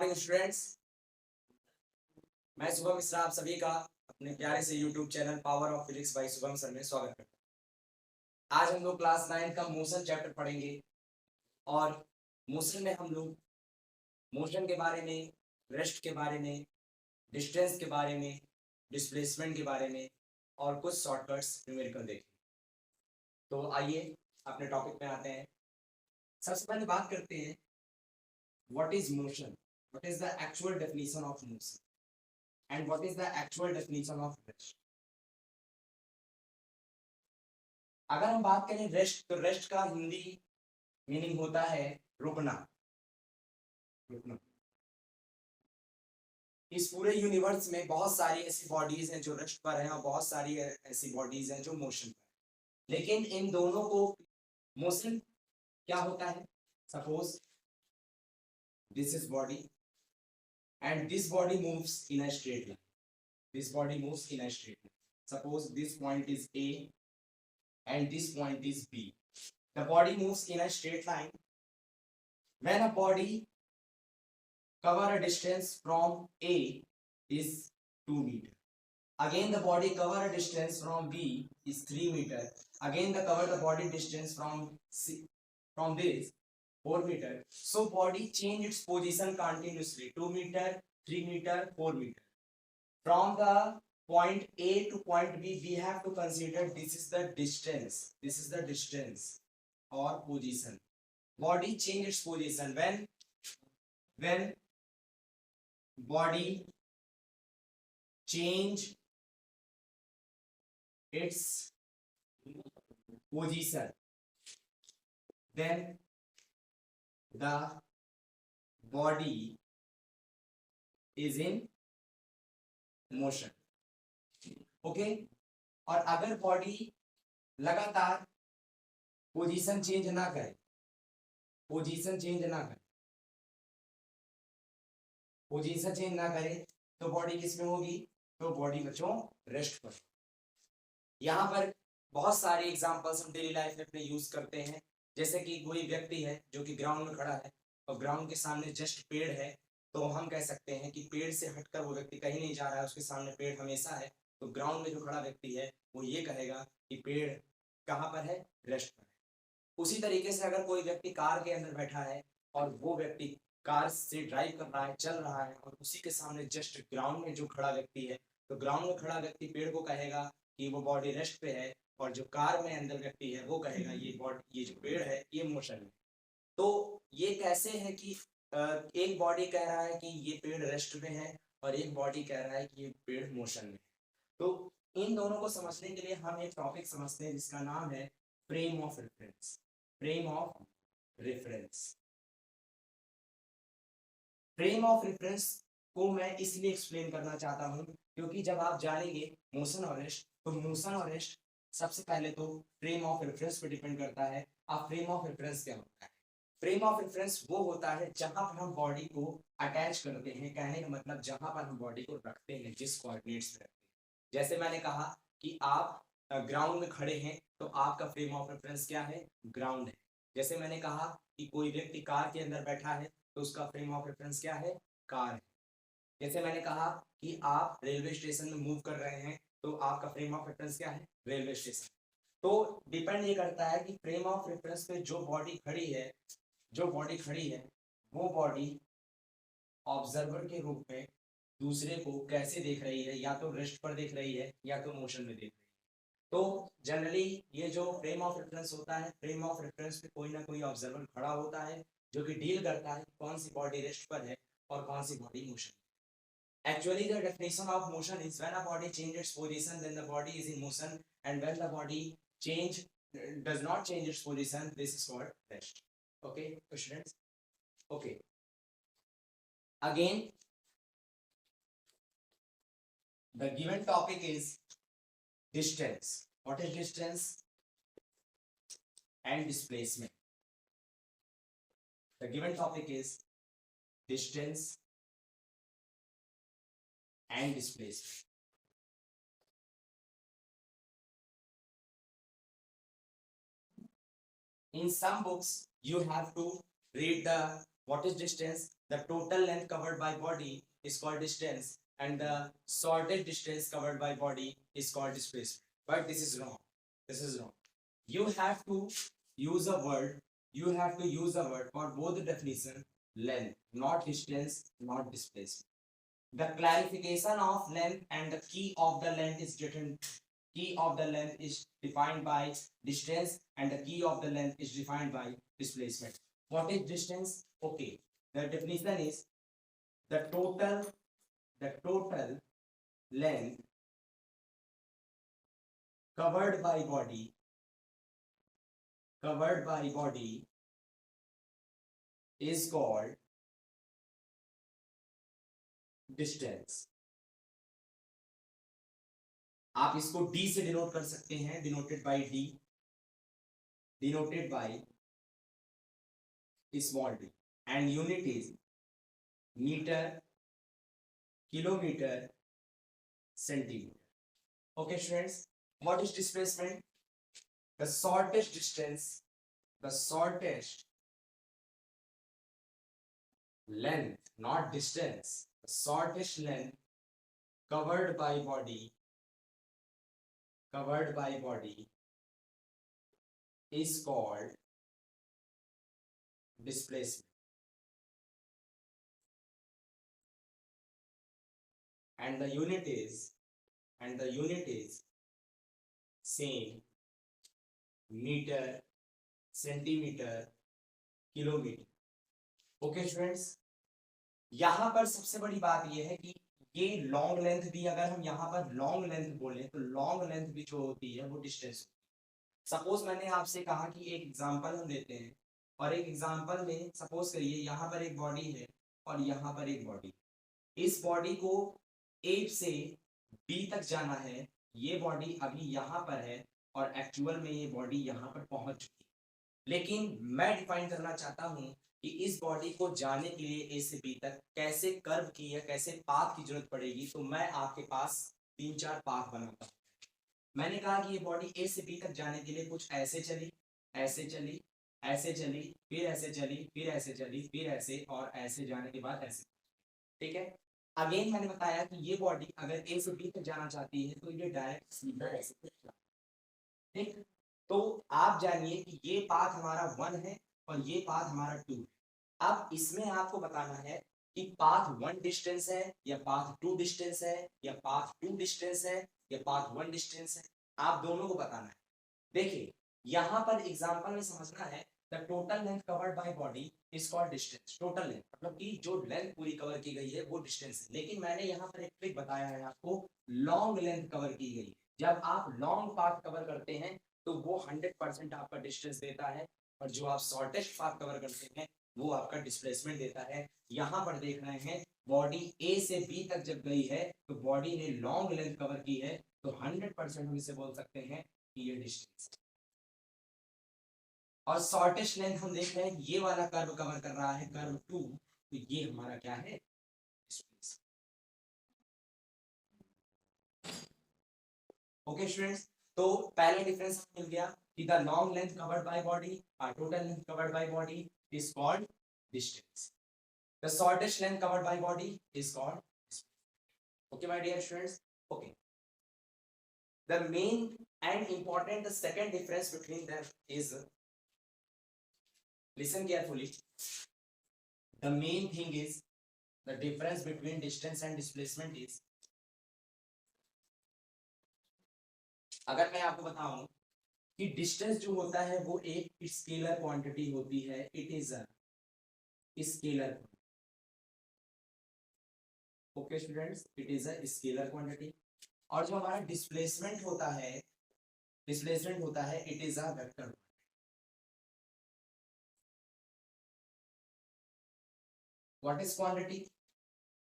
Students, मैं शुभम मिश्रा आप सभी का अपने प्यारे से YouTube channel power of physics bye Shubham sir में स्वागत करता हूँ। आज हम लोग क्लास 9 का मोशन चैप्टर पढ़ेंगे और मोशन में हम लोग मोशन के बारे में, रेस्ट के बारे में, डिस्टेंस के बारे में, डिस्प्लेसमेंट के बारे में और कुछ शॉर्टकट्स न्यूमेरिकल देखेंगे। तो आइए अपने टॉपिक में आते हैं। सबसे पहले बात करते हैं what is motion, what is the actual definition of motion and what is the actual definition of rest. अगर हम बात करें रेस्ट तो रेस्ट का हिंदी मीनिंग होता है रुकना। रुकना इस पूरे यूनिवर्स में बहुत सारी ऐसी बॉडीज हैं जो रेस्ट पर हैं और बहुत सारी ऐसी बॉडीज हैं जो मोशन पर हैं, लेकिन इन दोनों को मोशन क्या होता है? Suppose this is body and this body moves in a straight line. This body moves in a straight line. Suppose this point is A and this point is B. The body moves in a straight line. When a body cover a distance from A is 2 meter. Again the body cover a distance from B is 3 meter. Again the cover the body distance from C, from this 4 meter. So body change its position continuously 2 meter, 3 meter, 4 meter. From the point A to point B, we have to consider this is the distance. This is the distance or position. Body change its position when body change its position, then the body is in motion. Okay और अगर body लगातार position change ना करे, position change ना करे, position change ना करे तो बॉडी किस में होगी? तो बॉडी बच्चों रेस्ट पर। यहाँ पर बहुत सारे एग्जांपल्स हम डेली लाइफ में अपने यूज करते हैं। जैसे कि कोई व्यक्ति है जो कि ग्राउंड में खड़ा है और ग्राउंड के सामने जस्ट पेड़ है, तो हम कह सकते हैं कि पेड़ से हटकर वो व्यक्ति कहीं नहीं जा रहा है, उसके सामने पेड़ हमेशा है। तो ग्राउंड में जो खड़ा व्यक्ति है वो ये कहेगा कि पेड़ कहाँ पर है? रेस्ट पर है। उसी तरीके से अगर कोई व्यक्ति कार के अंदर बैठा है और वो व्यक्ति कार से ड्राइव कर रहा है, चल रहा है, और उसी के सामने जस्ट ग्राउंड में जो खड़ा व्यक्ति है, तो ग्राउंड में खड़ा व्यक्ति पेड़ को कहेगा कि वो बॉडी रेस्ट पे है, और जो कार में अंदर व्यक्ति है वो कहेगा ये जो पेड़ है ये मोशन में। तो ये कैसे है कि एक बॉडी कह रहा है कि ये पेड़ रेस्ट में है और एक बॉडी कह रहा है कि ये पेड़ मोशन में है। तो इन दोनों को समझने के लिए हम एक टॉपिक समझते हैं जिसका नाम है frame of reference. Frame of reference. Frame of reference को मैं इसलिए एक्सप्लेन करना चाहता हूं क्योंकि जब आप जानेंगे मोशन और रेस्ट, तो मोशन और रेस्ट सबसे पहले तो फ्रेम ऑफ रेफरेंस पे डिपेंड करता है। अब फ्रेम ऑफ रेफरेंस क्या होता है? फ्रेम ऑफ रेफरेंस वो होता है जहां पर हम बॉडी को अटैच करते हैं। कहने का मतलब जहां पर हम बॉडी को रखते हैं, जिस कोऑर्डिनेट्स पे रखते हैं। जैसे मैंने कहा कि आप ग्राउंड में खड़े हैं तो आपका फ्रेम ऑफ रेफरेंस क्या है? ग्राउंड है। जैसे मैंने कहा कि कोई व्यक्ति कार के अंदर बैठा है तो उसका फ्रेम ऑफ रेफरेंस क्या है? कार है। जैसे मैंने कहा कि आप रेलवे स्टेशन में मूव कर रहे हैं तो आपका फ्रेम ऑफ रेफरेंस क्या है? Railway station. तो डिपेंड ये करता है कि फ्रेम ऑफ रेफरेंस पे जो बॉडी खड़ी है, वो बॉडी ऑब्जर्वर के रूप में दूसरे को कैसे देख रही है, या तो रेस्ट पर देख रही है या तो मोशन में देख रही है। तो जनरली ये जो फ्रेम ऑफ रेफरेंस होता है, फ्रेम ऑफ रेफरेंस पे कोई ना कोई ऑब्जर्वर खड़ा होता है जो कि डील करता है कौन सी बॉडी रेस्ट पर है और कौन सी body motion. Actually, the definition of motion is when a body changes its position, then the body is in motion, and when the body does not change its position, this is called rest. Okay, students. Okay. Again, the given topic is distance. What is distance? And displacement. The given topic is distance and displacement. In some books, you have to read the what is distance the total length covered by body is called distance and the shortest distance covered by body is called displacement. But this is wrong. This is wrong. You have to use a word. You have to use a word for both the definition, length, not distance, not displacement. The clarification of length and the key of the length is written. Key of the length is defined by distance and the key of the length is defined by displacement. What is distance? Okay, the definition is the total length covered by body is called distance. आप इसको d से denote कर सकते हैं, denoted by d, denoted by small d, and unit is metre, kilometre, centimetre. Okay students, what is displacement? The shortest distance, the shortest length, not distance, the shortest length covered by body is called displacement. And the unit is same, meter, centimeter, kilometer. Okay students, यहाँ पर सबसे बड़ी बात यह है कि ये long length भी, अगर हम यहाँ पर लॉन्ग लेंथ बोले तो लॉन्ग लेंथ भी जो होती है वो डिस्टेंस. सपोज मैंने आपसे कहा कि एक एग्जांपल हम लेते हैं और एक एग्जांपल में सपोज करिए यहाँ पर एक बॉडी है और यहाँ पर एक बॉडी. इस बॉडी को A से B तक जाना है. ये बॉडी अभी यहाँ पर है और एक्चुअल में ये बॉडी यहाँ पर पहुंच चुकी है. लेकिन मैं डिफाइन करना चाहता हूँ कि इस बॉडी को जाने के लिए A से B तक कैसे कर्व की है, कैसे पाथ की जरूरत पड़ेगी. तो मैं आपके पास 3-4 पाथ बनाता हूँ. मैंने कहा कि ये बॉडी A से B तक जाने के लिए कुछ ऐसे चली, ऐसे चली, ऐसे चली, फिर ऐसे चली, फिर ऐसे चली, फिर ऐसे, और ऐसे जाने के बाद ऐसे. ठीक है. अगेन मैंने बताया कि ये बॉडी अगर A से B तक जाना चाहती है तो ये डायरेक्ट सीधा ऐसे. ठीक. तो आप जानिए कि ये पाथ हमारा 1 है और ये पाथ हमारा 2 है. अब इसमें आपको बताना है कि पाथ 1 डिस्टेंस है या पाथ 2 डिस्टेंस है या पाथ 2 डिस्टेंस है या पाथ 1 डिस्टेंस है. आप दोनों को बताना है. देखिए यहाँ पर एग्जांपल में समझना है, the total length covered by body is called distance. Total length मतलब कि जो लेंथ पूरी कवर की गई है वो डिस्टेंस है. लेकिन मैंने यहाँ पर एक ट्रिक बताया है आपको, लॉन्ग लेंथ कवर की गई है. जब आप लॉन्ग पाथ कवर करते हैं तो वो 100% आपका डिस्टेंस देता है, और जो आप शॉर्टेस्ट पाथ कवर करते हैं वो आपका डिस्प्लेसमेंट देता है. यहाँ पर देख रहे हैं बॉडी A से B तक जब गई है तो बॉडी ने लॉन्ग लेंथ कवर की है, तो 100% हम इसे बोल सकते हैं कि ये डिस्टेंस. और शॉर्टेस्ट लेंथ हम देख रहे हैं ये वाला कर्व कवर कर रहा है, कर्व 2, तो ये हमारा क्या है, डिस्टेंस. ओके स्टूडेंट्स, तो पहला डिफरेंस मिल गया कि the long length covered by body और total length covered by body is called distance. The shortest length covered by body is called. Okay my dear students. Okay, the main and important, the second difference between them is, listen carefully, the main thing is the difference between distance and displacement is, अगर मैं आपको बताऊं कि distance जो होता है वो एक स्केलर क्वांटिटी होती है. It is a scalar. Okay students, it is a scalar quantity. और जो हमारा डिस्प्लेसमेंट होता है, it is a vector. What is quantity?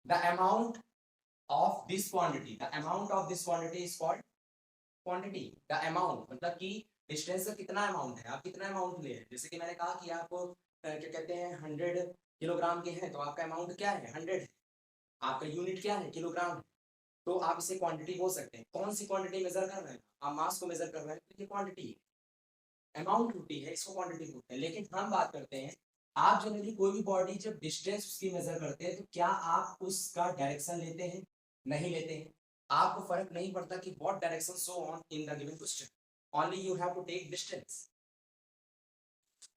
The amount of this quantity is called quantity. The amount मतलब कि distance का कितना अमाउंट है, आप कितना अमाउंट ले. जैसे कि मैंने कहा कि आपको क्या कहते हैं 100 किलोग्राम के हैं, तो आपका अमाउंट क्या है, 100 है. आपका यूनिट क्या है, किलोग्राम है. तो आप इसे क्वांटिटी बोल सकते हैं. कौन सी क्वांटिटी मेजर कर रहे हैं, आप मास को मेजर कर रहे हैं, तो ये क्वांटिटी है. अमाउंट होती है, इसको क्वांटिटी बोलते हैं. लेकिन हम बात करते हैं आप जनरली कोई भी बॉडी जब डिस्टेंस उसकी मेजर करते हैं तो क्या आप उसका डायरेक्शन लेते हैं? नहीं लेते हैं। आपको फर्क नहीं पड़ता कि what direction so on in the given question, only you have to take distance.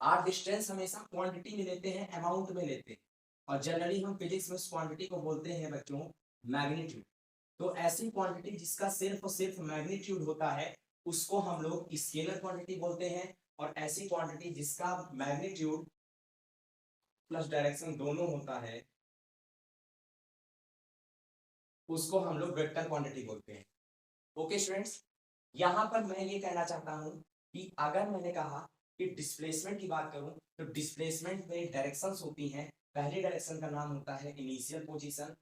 आप डिस्टेंस हमेशा क्वांटिटी में लेते हैं, अमाउंट में लेते हैं, और जनरली हम फिजिक्स में उस क्वांटिटी को बोलते हैं बच्चों मैग्नीट्यूड। तो ऐसी क्वांटिटी जिसका सिर्फ और सिर्फ मैग्नीट्यूड होता है उसको हम लोग स्केलर क्वांटिटी बोलते हैं, और ऐसी क्वांटिटी जिसका मैग्नीट्यूड प्लस डायरेक्शन दोनों होता है उसको हम लोग वेक्टर क्वांटिटी बोलते हैं। ओके स्टूडेंट्स, यहां पर मैं ये कहना चाहता हूं कि अगर मैंने कहा कि डिस्प्लेसमेंट की बात करूं तो डिस्प्लेसमेंट में डायरेक्शंस होती हैं। पहले डायरेक्शन का नाम होता है इनिशियल पोजीशन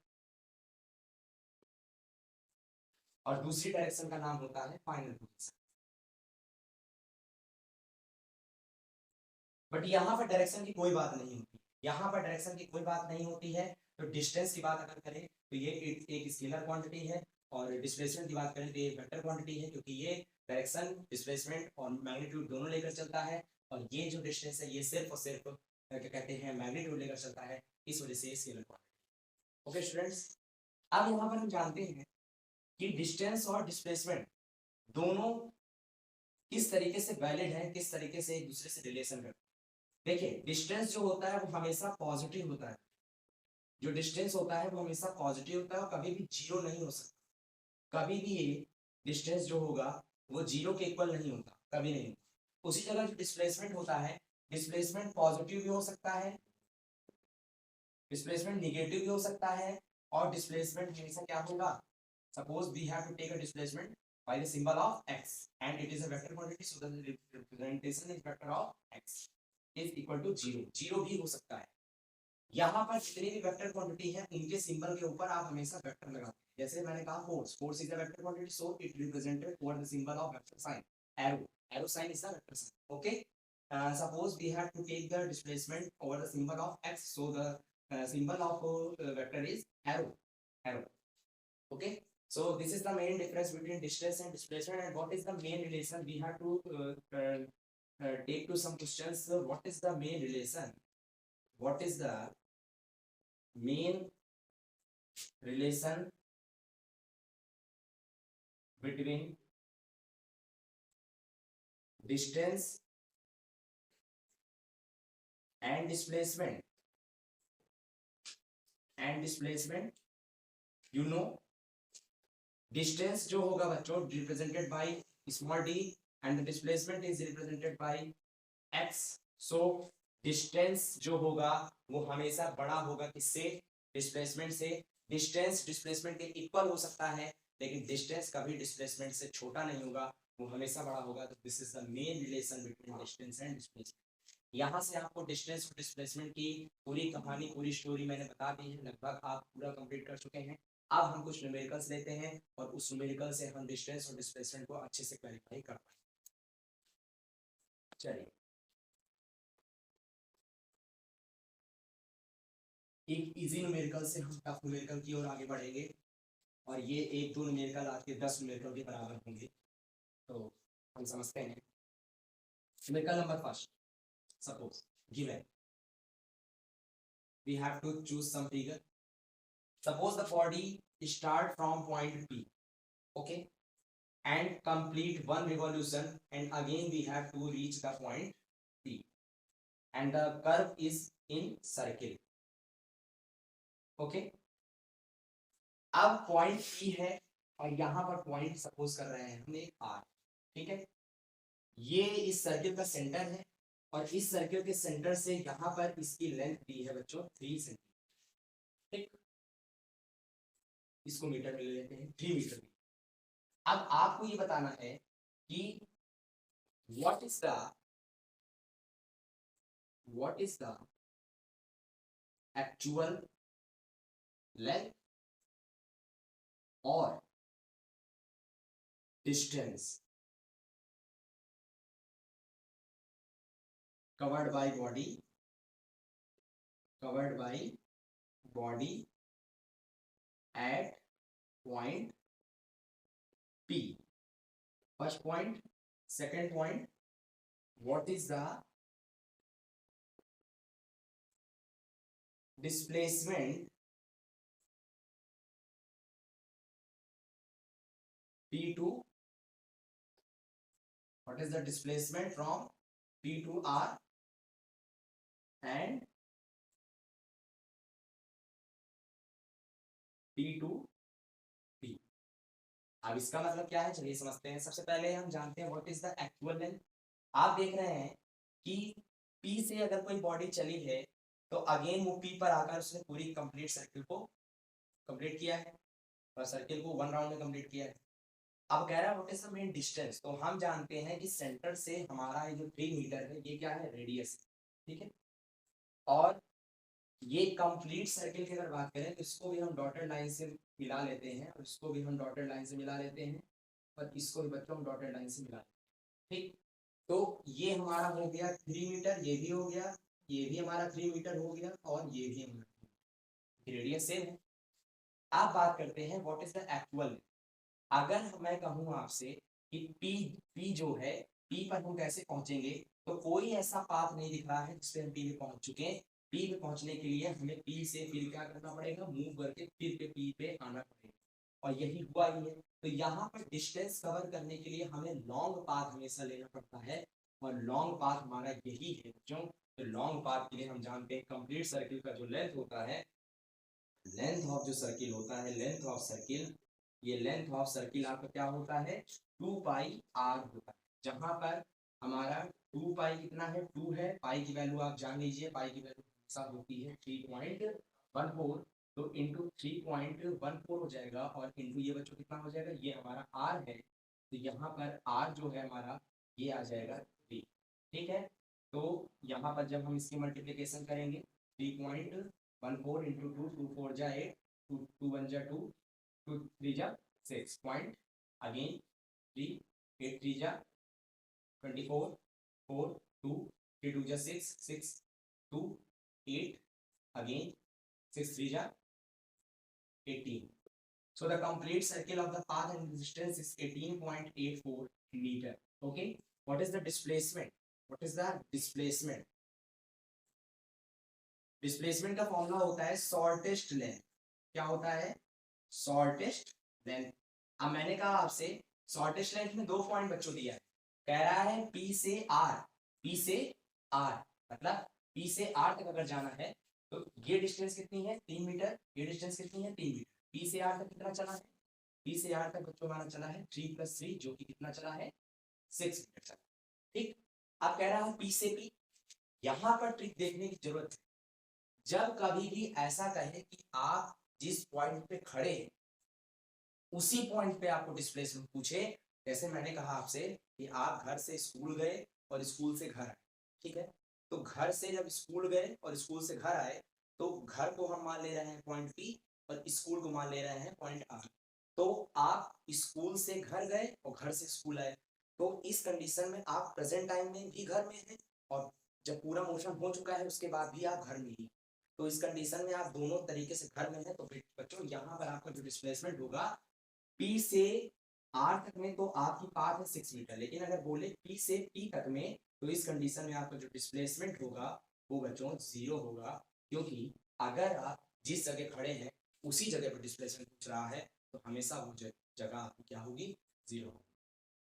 और दूसरी डायरेक्शन का नाम होता है फाइनल पोजीशन। बट यहाँ पर डायरेक्शन की कोई बात नहीं होती, यहाँ पर डायरेक्शन की कोई बात नहीं होती है। तो डिस्टेंस की बात अगर करें तो ये एक स्केलर क्वांटिटी है, और डिस्प्लेसमेंट की बात करें तो ये वेक्टर क्वांटिटी है, क्योंकि ये डायरेक्शन डिस्प्लेसमेंट और मैग्नीट्यूड दोनों लेकर चलता है, और ये जो डिस्टेंस है ये सिर्फ और सिर्फ क्या कहते हैं मैग्नीट्यूड लेकर चलता है, इस वजह से स्केलर क्वांटिटी। ओके स्टूडेंट्स, अब यहाँ पर हम जानते हैं कि डिस्टेंस और डिस्प्लेसमेंट दोनों किस तरीके से वैलिड है, किस तरीके से एक दूसरे से रिलेशन करते हैं। देखिए डिस्टेंस जो होता है वो हमेशा पॉजिटिव होता है, जो डिस्टेंस होता है वो हमेशा पॉजिटिव होता है और कभी भी जीरो नहीं हो सकता। कभी भी ये डिस्टेंस जो होगा वो जीरो के इक्वल नहीं होता, कभी नहीं। उसी जगह जो डिस्प्लेसमेंट होता है, डिस्प्लेसमेंट पॉजिटिव भी हो सकता है, डिस्प्लेसमेंट निगेटिव भी हो सकता है, और डिस्प्लेसमेंट हमेशा क्या होगा, suppose we have to take a displacement by the symbol of x and it is a vector quantity, so the representation is vector of x is equal to 0। 0 भी हो सकता है। यहाँ पर जितनी भी वेक्टर क्वांटिटी है उनके सिंबल के ऊपर आप हमेशा वेक्टर लगाते हैं। जैसे मैंने कहा force, force is a vector quantity, so it represented over the symbol of vector sign. Arrow, arrow sign is the vector sign. Okay, suppose we have to take the displacement over the symbol of x, so the symbol of vector is arrow, arrow। okay, so this is the main difference between distance and displacement, and what is the main relation we have to take to some questions. What is the main relation, what is the main relation between distance and displacement, and displacement, you know distance जो होगा बच्चों represented by small d and the displacement is represented by x, so distance जो होगा वो हमेशा बड़ा होगा किससे, डिस्प्लेसमेंट से। डिस्टेंस डिस्प्लेसमेंट के इक्वल हो सकता है लेकिन डिस्टेंस कभी डिस्प्लेसमेंट से छोटा नहीं होगा, वो हमेशा बड़ा होगा। तो this is the main relation between distance and displacement. यहाँ से आपको डिस्टेंस और डिस्प्लेसमेंट की पूरी कहानी, पूरी स्टोरी मैंने बता दी है, लगभग आप पूरा कंप्लीट कर चुके हैं। अब हम कुछ न्यूमेरिकल्स लेते हैं और उस न्यूमेरिकल से हम डिस्टेंस और डिस्प्लेसमेंट को अच्छे से क्लैरिफाई कर पाएंगे। चलिए, एक इजी न्यूमेरिकल से हम टफ न्यूमेरिकल की ओर आगे बढ़ेंगे, और ये एक दो न्यूमेरिकल आपके 10 न्यूमेरिकल के बराबर होंगे। तो हम समझते हैं numerical number first. Suppose given we have to choose some figure. Suppose the body start from point P, okay, and complete one revolution, and again we have to reach the point P, and the curve is in circle, okay। अब point P है और यहाँ पर point suppose कर रहे हैं हमने R, ठीक है। ये इस सर्किल का सेंटर है और इस सर्किल के सेंटर से यहाँ पर इसकी लेंथ दी है बच्चों 3 सेंटीमीटर, ठीक। इसको मीटर में ले लेते हैं, 3 मीटर। अब आपको ये बताना है कि what is the actual length or distance covered by body at point P। First point, second point, what is the displacement P to, what is the displacement from P to R and P to P। अब इसका मतलब क्या है, चलिए समझते हैं। सबसे पहले हम जानते हैं what is the actual length. आप देख रहे हैं कि P से अगर कोई बॉडी चली है तो अगेन वो P पर आकर उसने पूरी कंप्लीट सर्किल को कंप्लीट किया है और सर्किल को 1 राउंड में कंप्लीट किया है। अब कह रहा है what is the main distance, तो हम जानते हैं कि सेंटर से हमारा ये जो 3 मीटर है ये क्या है, रेडियस, ठीक है। और ये कंप्लीट सर्किल की अगर बात करें तो इसको भी हम डॉटेड लाइन से मिला लेते हैं और इसको भी हम डॉटेड लाइन से मिला लेते हैं और इसको भी बच्चों हम डॉटेड लाइन से मिला लेते हैं, ठीक। तो ये हमारा हो गया 3 मीटर, ये भी हो गया, ये भी हमारा 3 मीटर हो गया और ये भी हमारा रेडियस सेम है। आप बात करते हैं व्हाट इज द एक्चुअल। अगर मैं कहूँ आपसे कि P जो है, P पर हम कैसे पहुंचेंगे, तो कोई ऐसा पाथ नहीं दिख रहा है जिससे हम P पे पहुंच चुके हैं। P पे पहुंचने के लिए हमें P से फिर क्या करना पड़ेगा, मूव करके फिर पे P पे आना पड़ेगा और यही हुआ ही है। तो यहाँ पर डिस्टेंस कवर करने के लिए हमें लॉन्ग पाथ हमेशा लेना पड़ता है और लॉन्ग पाथ हमारा यही है बच्चों। तो लॉन्ग पाथ के लिए हम जानते हैं कंप्लीट सर्किल का जो लेंथ होता है, लेंथ ऑफ जो सर्किल होता है, लेंथ ऑफ सर्किल, ये लेंथ ऑफ सर्किल आपका क्या होता है, 2 पाई आर होता है। जहां पर हमारा 2 पाई कितना है, 2 है, पाई की वैल्यू आप जान लीजिए, पाई की वैल्यू हमेशा होती है 3.14, तो इंटू 3.14 हो जाएगा और इंटू ये बच्चों कितना हो जाएगा, ये हमारा आर है, तो यहाँ पर आर जो है हमारा ये आ जाएगा 3, ठीक है। तो यहाँ पर जब हम इसकी मल्टीप्लीकेशन करेंगे 3.14 इंटू 2, 2 4 जा 8, 2 1 जा 2, 2 3 जा 6 पॉइंट, अगेन 3 8 3 जा 24, 4 2 3 2 जा 6 6 2 8, again 6 3 जा 18. So the complete circle of the path and distance is 18.84 meter. Okay. What is the displacement? What is the displacement? Displacement का फॉर्मूला होता है शॉर्टेस्ट लेंथ। क्या होता है, शॉर्टेस्ट लेंथ। अब मैंने कहा आपसे शॉर्टेस्ट लेंथ में 2 पॉइंट बच्चों दिया है, कह रहा है P से R, P से R मतलब P से R तक अगर जाना है तो ये डिस्टेंस कितनी है, 3 मीटर, ये डिस्टेंस कितनी है, 3 मीटर। P से R तक कितना चला है, P से R तक बच्चों हमारा चला है 3 + 3 जो कि कितना चला है, 6 मीटर चला, ठीक। अब कह रहा है P से P, यहाँ पर ट्रिक देखने की जरूरत है। जब कभी भी ऐसा कहे कि आप जिस पॉइंट पे खड़े हैं उसी पॉइंट पे आपको डिस्प्लेसमेंट पूछे, जैसे मैंने कहा आपसे कि आप घर से स्कूल गए और स्कूल से घर आए, ठीक है। तो घर से जब स्कूल गए और स्कूल से घर आए तो घर को हम मान ले रहे हैं पॉइंट P और स्कूल को मान ले रहे हैं पॉइंट R। तो आप स्कूल से घर गए और घर से स्कूल आए, तो इस कंडीशन में आप प्रेजेंट टाइम में भी घर में हैं और जब पूरा मोशन हो चुका है उसके बाद भी आप घर में ही। तो इस कंडीशन में आप दोनों तरीके से घर में हैं, तो बच्चों यहाँ पर आपका जो डिस्प्लेसमेंट होगा P से R तक में तो आपकी पाथ है 6 मीटर, लेकिन अगर बोले P से P तक में तो इस कंडीशन में आपका जो डिस्प्लेसमेंट होगा वो बच्चों 0 होगा, क्योंकि अगर आप जिस जगह खड़े हैं उसी जगह पर डिस्प्लेसमेंट पूछ रहा है तो हमेशा वो जगह आपकी क्या होगी, 0 होगी।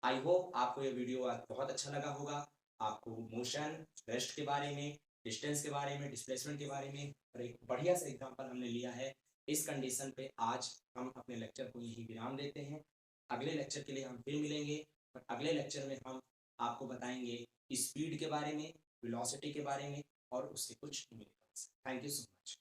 आई होप आपको ये वीडियो आज बहुत अच्छा लगा होगा। आपको मोशन, रेस्ट के बारे में, डिस्टेंस के बारे में, डिस्प्लेसमेंट के बारे में और एक बढ़िया सा एग्जांपल हमने लिया है। इस कंडीशन पे आज हम अपने लेक्चर को यही विराम देते हैं। अगले लेक्चर के लिए हम फिर मिलेंगे और अगले लेक्चर में हम आपको बताएंगे स्पीड के बारे में, वेलोसिटी के बारे में और उसके कुछ numericals. Thank you so much.